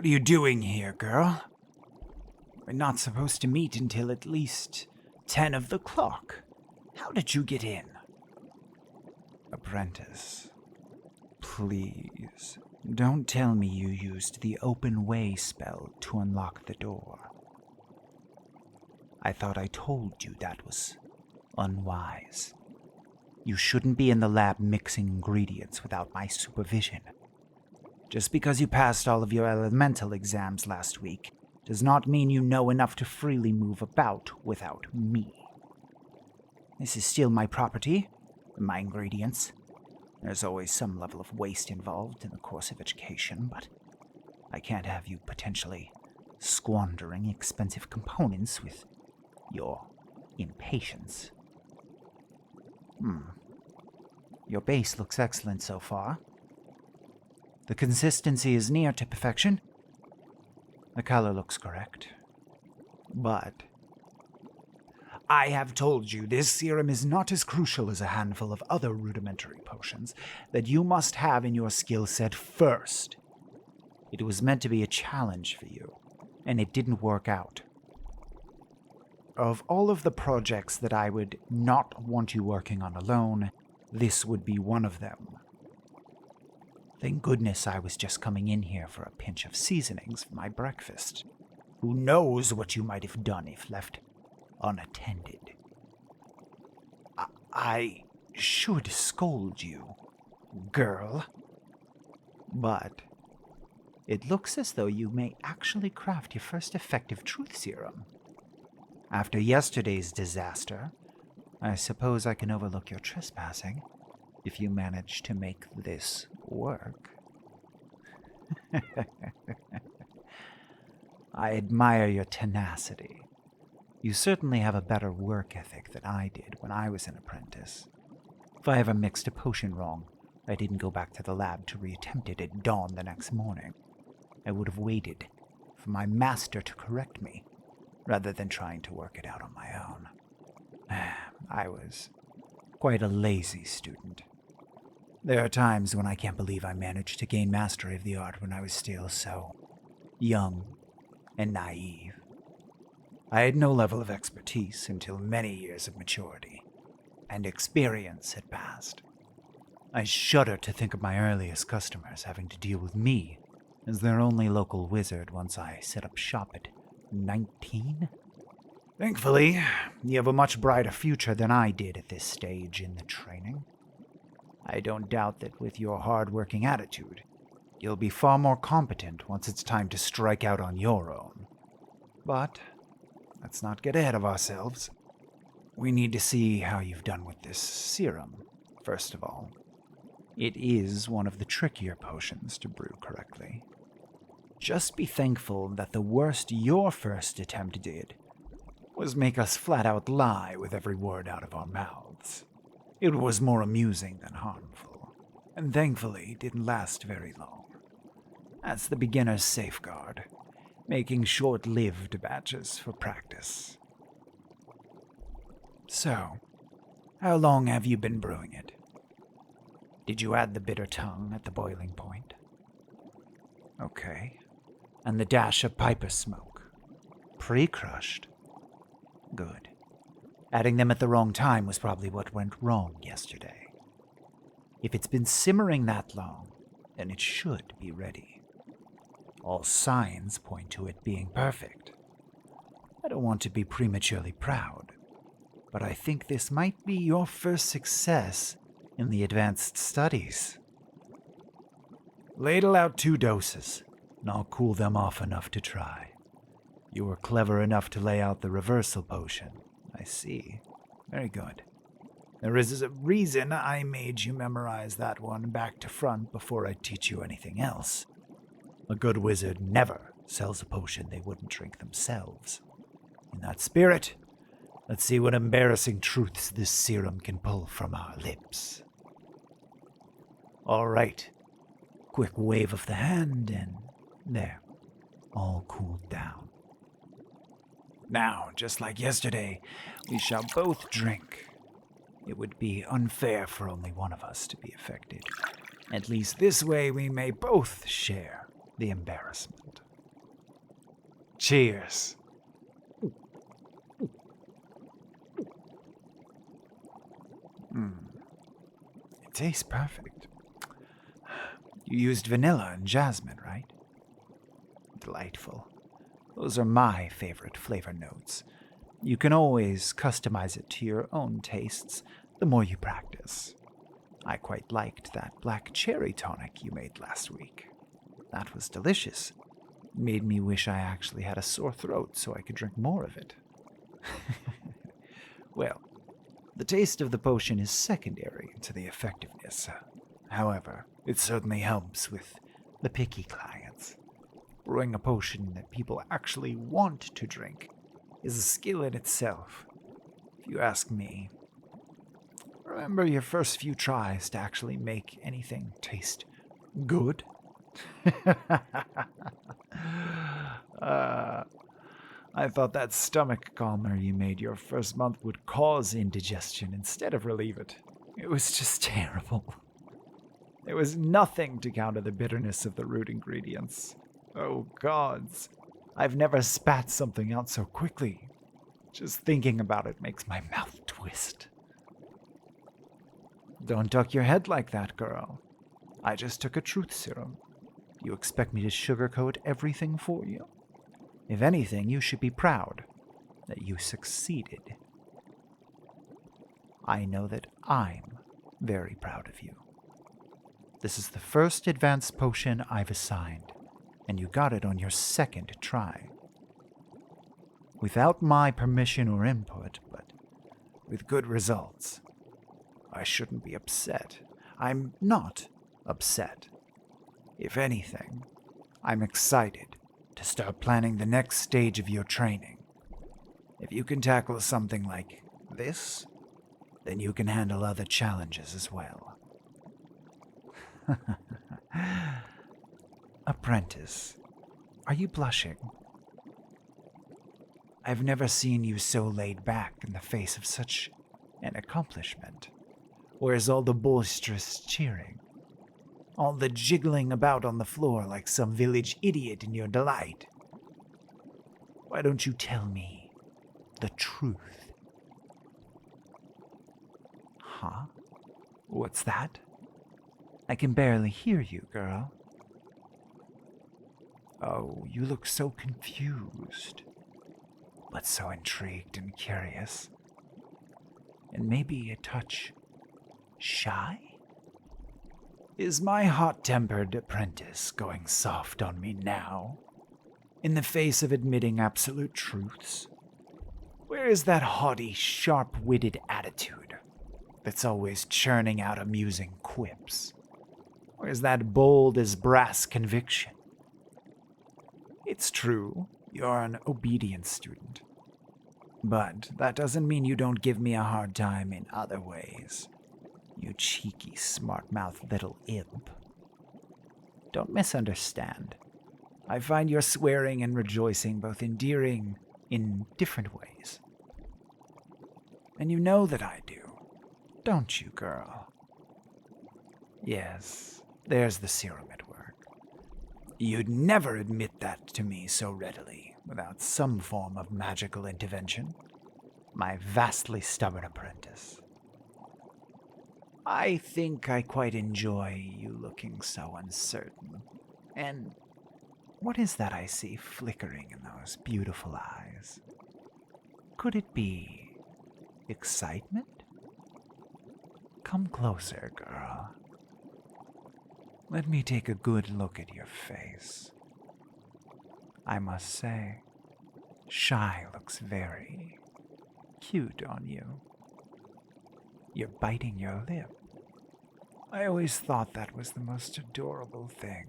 What are you doing here, girl? We're not supposed to meet until at least 10 of the clock. How did you get in? Apprentice, please, don't tell me you used the open way spell to unlock the door. I thought I told you that was unwise. You shouldn't be in the lab mixing ingredients without my supervision. Just because you passed all of your elemental exams last week does not mean you know enough to freely move about without me. This is still my property, my ingredients. There's always some level of waste involved in the course of education, but I can't have you potentially squandering expensive components with your impatience. Your base looks excellent so far. The consistency is near to perfection. The color looks correct. But I have told you this serum is not as crucial as a handful of other rudimentary potions that you must have in your skill set first. It was meant to be a challenge for you, and it didn't work out. Of all of the projects that I would not want you working on alone, this would be one of them. Thank goodness I was just coming in here for a pinch of seasonings for my breakfast. Who knows what you might have done if left unattended. I should scold you, girl. But it looks as though you may actually craft your first effective truth serum. After yesterday's disaster, I suppose I can overlook your trespassing if you manage to make this work. I admire your tenacity. You certainly have a better work ethic than I did when I was an apprentice. If I ever mixed a potion wrong, I didn't go back to the lab to reattempt it at dawn the next morning. I would have waited for my master to correct me, rather than trying to work it out on my own. I was quite a lazy student. There are times when I can't believe I managed to gain mastery of the art when I was still so young and naive. I had no level of expertise until many years of maturity and experience had passed. I shudder to think of my earliest customers having to deal with me as their only local wizard once I set up shop at 19? Thankfully, you have a much brighter future than I did at this stage in the training. I don't doubt that with your hard-working attitude, you'll be far more competent once it's time to strike out on your own. But let's not get ahead of ourselves. We need to see how you've done with this serum, first of all. It is one of the trickier potions to brew correctly. Just be thankful that the worst your first attempt did was make us flat out lie with every word out of our mouths. It was more amusing than harmful, and thankfully didn't last very long. That's the beginner's safeguard, making short-lived batches for practice. So, how long have you been brewing it? Did you add the bitter tongue at the boiling point? Okay. And the dash of piper smoke? Pre-crushed? Good. Adding them at the wrong time was probably what went wrong yesterday. If it's been simmering that long, then it should be ready. All signs point to it being perfect. I don't want to be prematurely proud, but I think this might be your first success in the advanced studies. Ladle out 2 doses, and I'll cool them off enough to try. You were clever enough to lay out the reversal potion. I see. Very good. There is a reason I made you memorize that one back to front before I teach you anything else. A good wizard never sells a potion they wouldn't drink themselves. In that spirit, let's see what embarrassing truths this serum can pull from our lips. All right. Quick wave of the hand, and there. All cooled down. Now, just like yesterday, we shall both drink. It would be unfair for only one of us to be affected. At least this way we may both share the embarrassment. Cheers. It tastes perfect. You used vanilla and jasmine, right? Delightful. Those are my favorite flavor notes. You can always customize it to your own tastes the more you practice. I quite liked that black cherry tonic you made last week. That was delicious. It made me wish I actually had a sore throat so I could drink more of it. Well, the taste of the potion is secondary to the effectiveness. However, it certainly helps with the picky clients. Brewing a potion that people actually want to drink is a skill in itself, if you ask me. Remember your first few tries to actually make anything taste good? I thought that stomach calmer you made your first month would cause indigestion instead of relieve it. It was just terrible. There was nothing to counter the bitterness of the root ingredients. Oh gods, I've never spat something out so quickly. Just thinking about it makes my mouth twist. Don't duck your head like that, girl. I just took a truth serum. Do you expect me to sugarcoat everything for you? If anything, you should be proud that you succeeded. I know that I'm very proud of you. This is the first advanced potion I've assigned, and you got it on your second try. Without my permission or input, but with good results. I shouldn't be upset. I'm not upset. If anything, I'm excited to start planning the next stage of your training. If you can tackle something like this, then you can handle other challenges as well. Apprentice, are you blushing? I've never seen you so laid back in the face of such an accomplishment. Where's all the boisterous cheering? All the jiggling about on the floor like some village idiot in your delight? Why don't you tell me the truth? Huh? What's that? I can barely hear you, girl. Oh, you look so confused, but so intrigued and curious. And maybe a touch shy? Is my hot-tempered apprentice going soft on me now, in the face of admitting absolute truths? Where is that haughty, sharp-witted attitude that's always churning out amusing quips? Where's that bold-as-brass conviction? It's true, you're an obedient student. But that doesn't mean you don't give me a hard time in other ways. You cheeky, smart-mouthed little imp. Don't misunderstand. I find your swearing and rejoicing both endearing in different ways. And you know that I do, don't you, girl? Yes, there's the serum at work. You'd never admit that to me so readily without some form of magical intervention, my vastly stubborn apprentice. I think I quite enjoy you looking so uncertain. And what is that I see flickering in those beautiful eyes? Could it be excitement? Come closer, girl. Let me take a good look at your face. I must say, Shy looks very cute on you. You're biting your lip. I always thought that was the most adorable thing.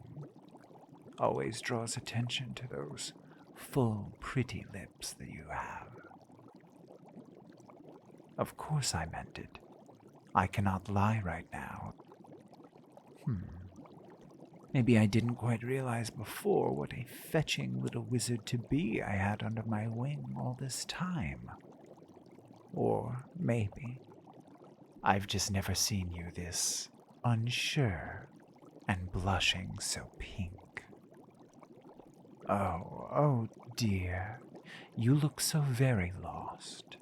Always draws attention to those full, pretty lips that you have. Of course I meant it. I cannot lie right now. Maybe I didn't quite realize before what a fetching little wizard-to-be I had under my wing all this time. Or maybe I've just never seen you this unsure and blushing so pink. Oh dear. You look so very lost.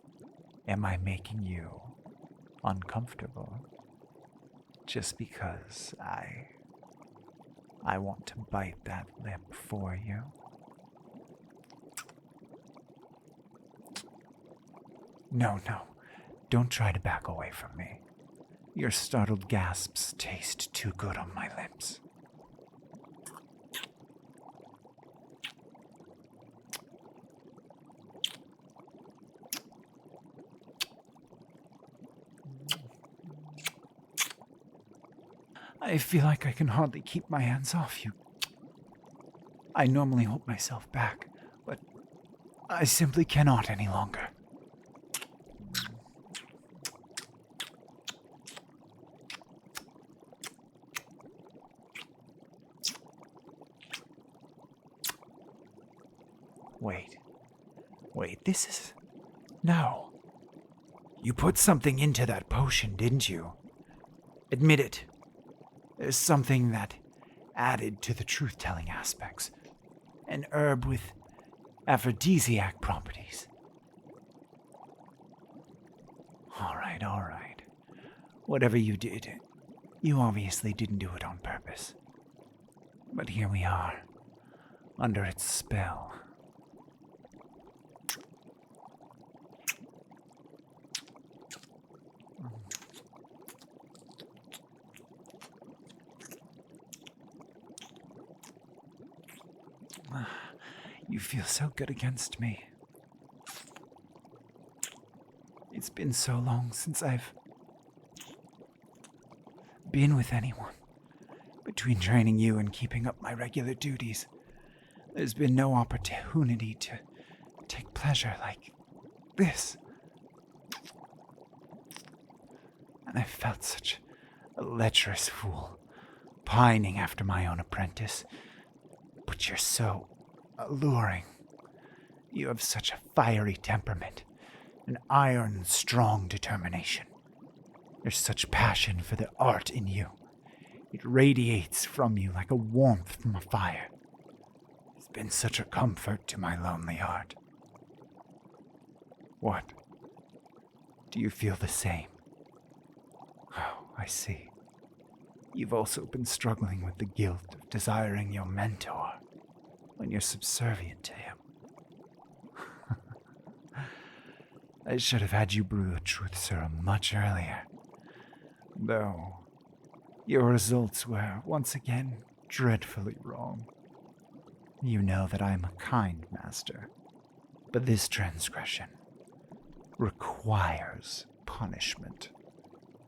Am I making you uncomfortable? Just because I want to bite that lip for you. No, don't try to back away from me. Your startled gasps taste too good on my lips. I feel like I can hardly keep my hands off you. I normally hold myself back, but I simply cannot any longer. Wait, this is... No. You put something into that potion, didn't you? Admit it. There's something that added to the truth-telling aspects. An herb with aphrodisiac properties. All right. Whatever you did, you obviously didn't do it on purpose. But here we are, under its spell. You feel so good against me. It's been so long since I've been with anyone. Between training you and keeping up my regular duties, there's been no opportunity to take pleasure like this. And I felt such a lecherous fool, pining after my own apprentice. But you're so alluring. You have such a fiery temperament, an iron, strong determination. There's such passion for the art in you. It radiates from you like a warmth from a fire. It's been such a comfort to my lonely heart. What? Do you feel the same? Oh, I see. You've also been struggling with the guilt of desiring your mentor when you're subservient to him. I should have had you brew a truth serum much earlier. Though, your results were, once again, dreadfully wrong. You know that I am a kind master, but this transgression requires punishment,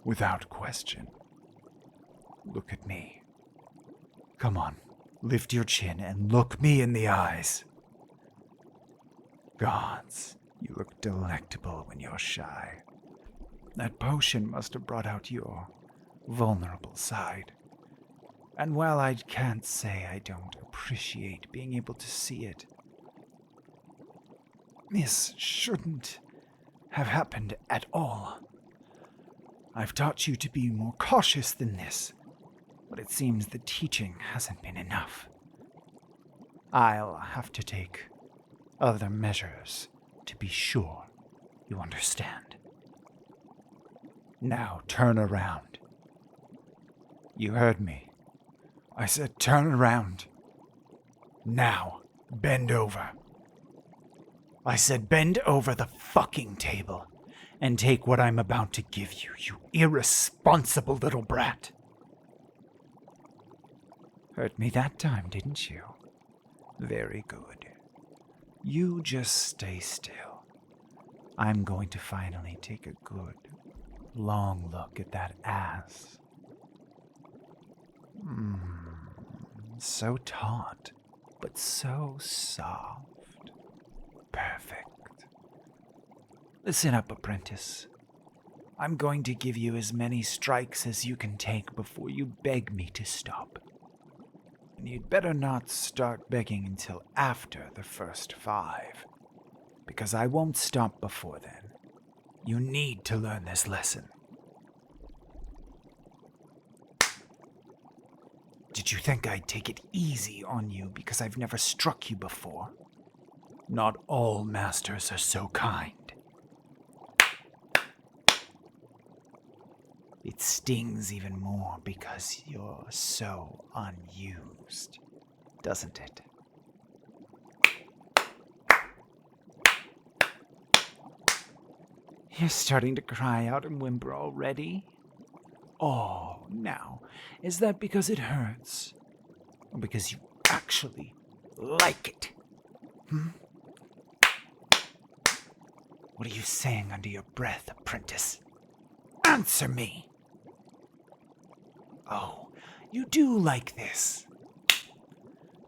without question. Look at me. Come on, lift your chin and look me in the eyes. Gods, you look delectable when you're shy. That potion must have brought out your vulnerable side. And while I can't say I don't appreciate being able to see it, this shouldn't have happened at all. I've taught you to be more cautious than this, but it seems the teaching hasn't been enough. I'll have to take other measures to be sure you understand. Now turn around. You heard me. I said turn around. Now, bend over. I said bend over the fucking table and take what I'm about to give you, you irresponsible little brat. Heard me that time, didn't you? Very good. You just stay still. I'm going to finally take a good, long look at that ass. So taut, but so soft. Perfect. Listen up, apprentice. I'm going to give you as many strikes as you can take before you beg me to stop. And you'd better not start begging until after the first 5, because I won't stop before then. You need to learn this lesson. Did you think I'd take it easy on you because I've never struck you before? Not all masters are so kind. It stings even more because you're so unused, doesn't it? You're starting to cry out and whimper already? Oh, now, is that because it hurts? Or because you actually like it? What are you saying under your breath, apprentice? Answer me! Oh, you do like this.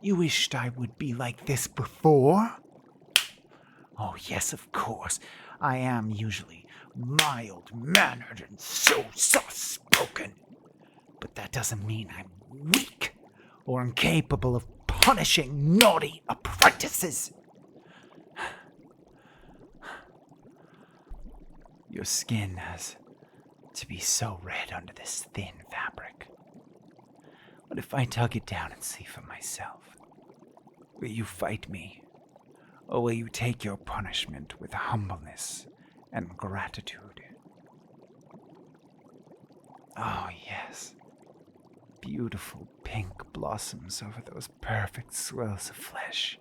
You wished I would be like this before? Oh, yes, of course. I am usually mild-mannered and so soft-spoken. But that doesn't mean I'm weak or incapable of punishing naughty apprentices. Your skin has to be so red under this thin fabric. What if I tug it down and see for myself? Will you fight me? Or will you take your punishment with humbleness and gratitude? Oh, yes. Beautiful pink blossoms over those perfect swirls of flesh.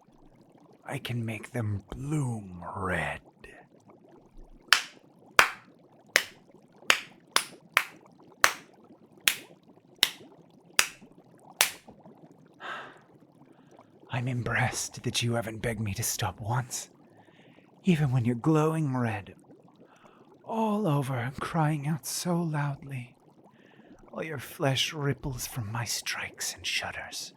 I can make them bloom red. I'm impressed that you haven't begged me to stop once, even when you're glowing red, all over and crying out so loudly, while your flesh ripples from my strikes and shudders.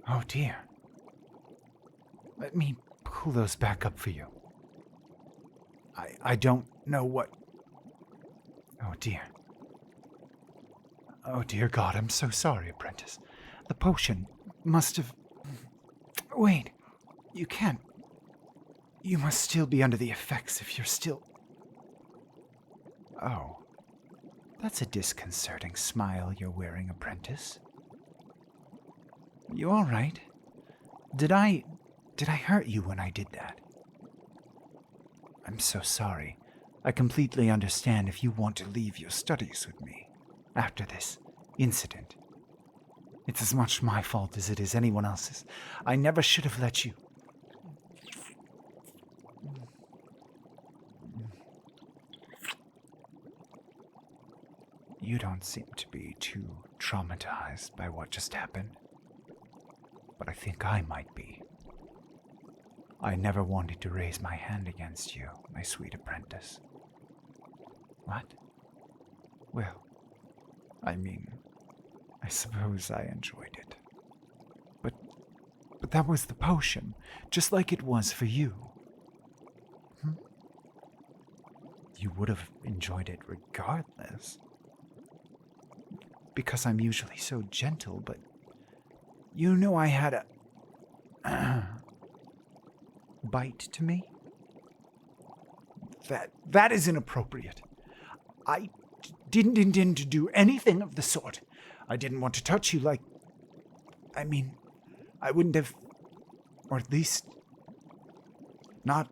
Oh dear. Let me pull those back up for you. I don't know what... Oh dear. Oh dear God, I'm so sorry, apprentice. The potion must have... Wait, you can't... You must still be under the effects if you're still... Oh. That's a disconcerting smile you're wearing, apprentice. You all right? Did I hurt you when I did that? I'm so sorry. I completely understand if you want to leave your studies with me after this incident. It's as much my fault as it is anyone else's. I never should have let you. You don't seem to be too traumatized by what just happened. But I think I might be. I never wanted to raise my hand against you, my sweet apprentice. What? Well, I mean, I suppose I enjoyed it. But that was the potion, just like it was for you. You would have enjoyed it regardless. Because I'm usually so gentle, but you knew I had a bite to me? That is inappropriate. I didn't intend to do anything of the sort. I didn't want to touch you like... I wouldn't have... Or at least... not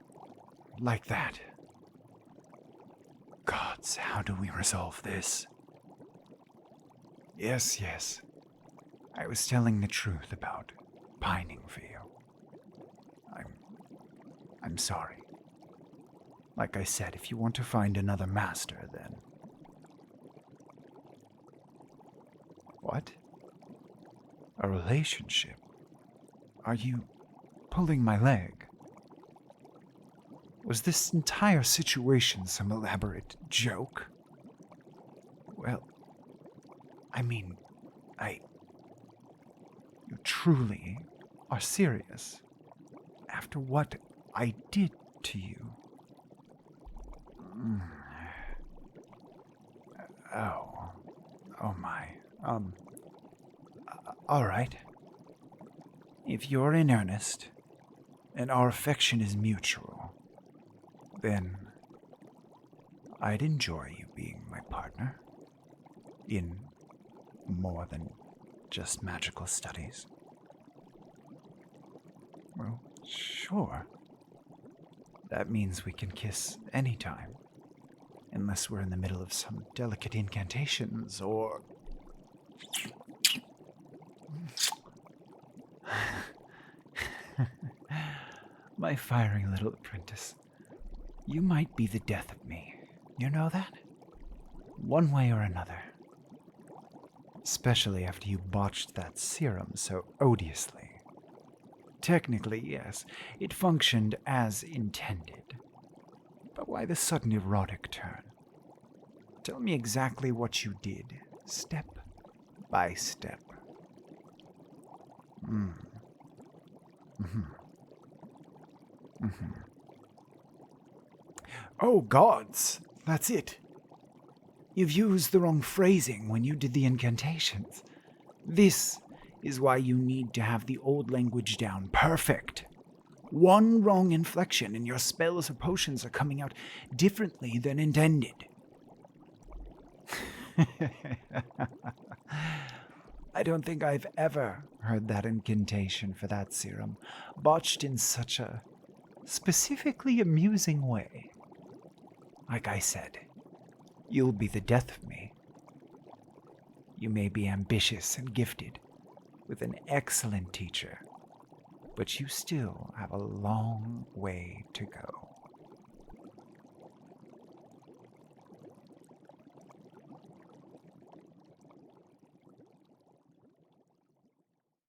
like that. Gods, how do we resolve this? Yes. I was telling the truth about pining for you. I'm sorry. Like I said, if you want to find another master, then... What? A relationship? Are you pulling my leg? Was this entire situation some elaborate joke? Well, you truly are serious after what I did to you. Oh my. All right. If you're in earnest, and our affection is mutual, then I'd enjoy you being my partner in more than just magical studies. Well, sure. That means we can kiss anytime, unless we're in the middle of some delicate incantations or... My fiery little apprentice, you might be the death of me. You know that? One way or another. Especially after you botched that serum so odiously. Technically, yes, it functioned as intended. But why the sudden erotic turn? Tell me exactly what you did, step by step. Oh, gods! That's it. You've used the wrong phrasing when you did the incantations. This is why you need to have the old language down perfect. One wrong inflection and your spells or potions are coming out differently than intended. I don't think I've ever heard that incantation for that serum botched in such a specifically amusing way. Like I said, you'll be the death of me. You may be ambitious and gifted, with an excellent teacher, but you still have a long way to go.